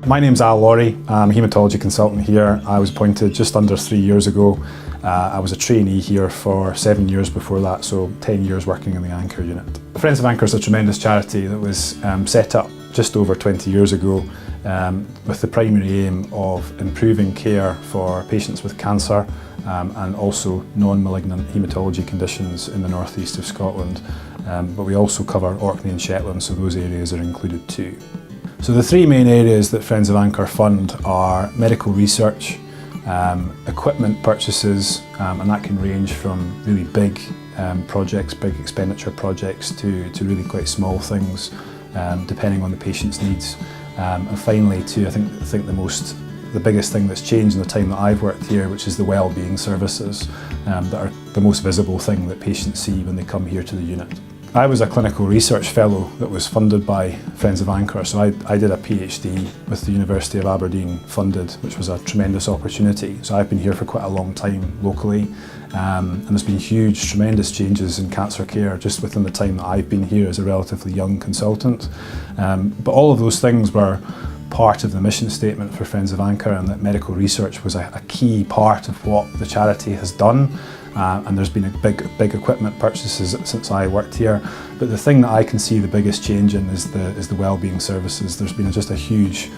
My name's Lawrie. I'm a haematology consultant here. I was appointed just under 3 years ago. I was a trainee here for 7 years before that, so 10 years working in the Anka unit. Friends of Anka is a tremendous charity that was set up just over 20 years ago with the primary aim of improving care for patients with cancer and also non-malignant haematology conditions in the northeast of Scotland. But we also cover Orkney and Shetland, so those areas are included too. So the three main areas that Friends of Anka fund are medical research, equipment purchases, and that can range from really big projects, big expenditure projects, to really quite small things, depending on the patient's needs. And finally, I think the biggest thing that's changed in the time that I've worked here, which is the well-being services that are the most visible thing that patients see when they come here to the unit. I was a clinical research fellow that was funded by Friends of Anka, so I did a PhD with the University of Aberdeen funded, which was a tremendous opportunity. So I've been here for quite a long time locally, and there's been huge, tremendous changes in cancer care just within the time that I've been here as a relatively young consultant. But all of those things were part of the mission statement for Friends of Anka, and that medical research was a key part of what the charity has done. And there's been a big equipment purchases since I worked here. But the thing that I can see the biggest change in is the well-being services. There's been just a huge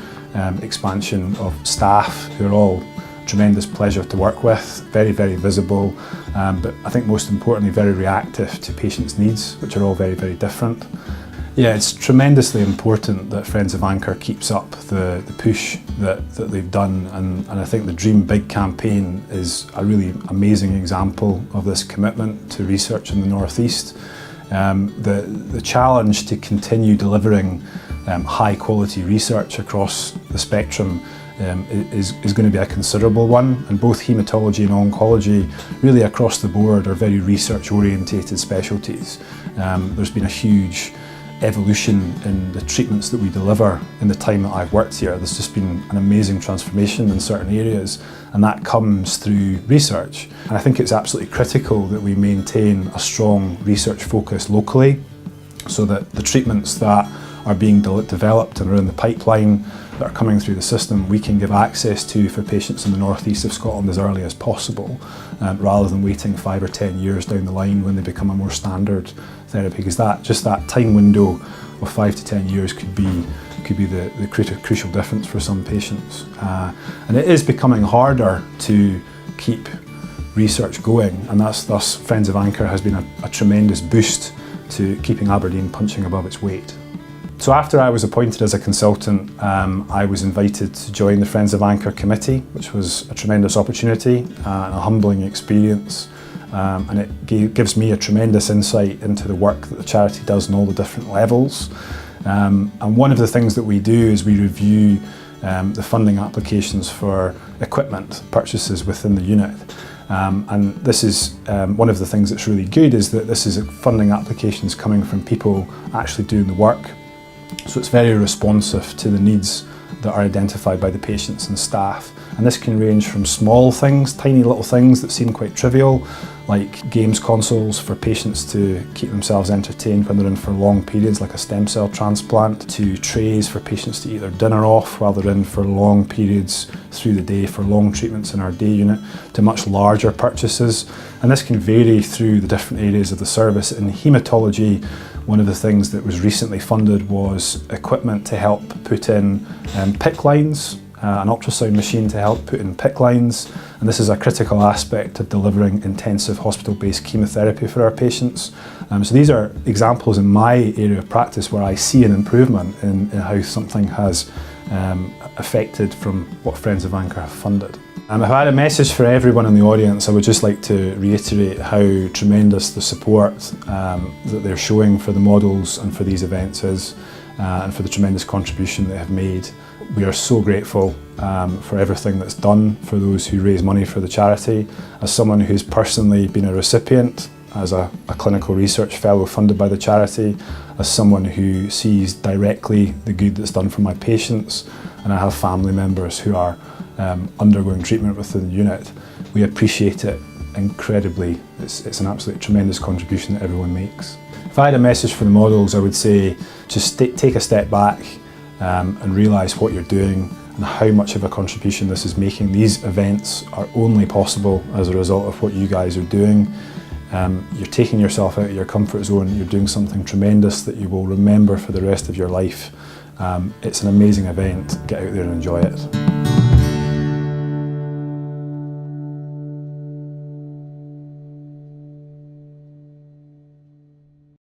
expansion of staff who are all tremendous pleasure to work with, very, very visible, but I think most importantly very reactive to patients' needs, which are all very, very different. Yeah, it's tremendously important that Friends of Anka keeps up the push that they've done, and I think the Dream Big campaign is a really amazing example of this commitment to research in the North East. The challenge to continue delivering high quality research across the spectrum is going to be a considerable one, and both haematology and oncology really across the board are very research orientated specialties. There's been a huge evolution in the treatments that we deliver in the time that I've worked here. There's just been an amazing transformation in certain areas, and that comes through research. And I think it's absolutely critical that we maintain a strong research focus locally, so that the treatments that are being developed and are in the pipeline that are coming through the system, we can give access to for patients in the northeast of Scotland as early as possible, rather than waiting 5 or 10 years down the line when they become a more standard therapy, because that time window of 5 to 10 years could be the crucial difference for some patients. And it is becoming harder to keep research going, and thus Friends of Anka has been a tremendous boost to keeping Aberdeen punching above its weight. So after I was appointed as a consultant, I was invited to join the Friends of Anka committee, which was a tremendous opportunity and a humbling experience. And it gives me a tremendous insight into the work that the charity does on all the different levels. And one of the things that we do is we review the funding applications for equipment purchases within the unit. And this is one of the things that's really good, is that this is funding applications coming from people actually doing the work. So it's very responsive to the needs that are identified by the patients and staff. And this can range from small things, tiny little things that seem quite trivial, like games consoles for patients to keep themselves entertained when they're in for long periods, like a stem cell transplant, to trays for patients to eat their dinner off while they're in for long periods through the day for long treatments in our day unit, to much larger purchases. And this can vary through the different areas of the service. In haematology, one of the things that was recently funded was equipment to help put in PICC lines, an ultrasound machine to help put in PICC lines, and this is a critical aspect of delivering intensive hospital-based chemotherapy for our patients. So these are examples in my area of practice where I see an improvement in how something has affected from what Friends of Anka have funded. If I had a message for everyone in the audience, I would just like to reiterate how tremendous the support that they're showing for the models and for these events is, and for the tremendous contribution they have made. We are so grateful for everything that's done for those who raise money for the charity. As someone who's personally been a recipient, as a clinical research fellow funded by the charity, as someone who sees directly the good that's done for my patients, and I have family members who are undergoing treatment within the unit, we appreciate it incredibly. It's an absolutely tremendous contribution that everyone makes. If I had a message for the models, I would say just take a step back, and realise what you're doing and how much of a contribution this is making. These events are only possible as a result of what you guys are doing. You're taking yourself out of your comfort zone, you're doing something tremendous that you will remember for the rest of your life. It's an amazing event, get out there and enjoy it.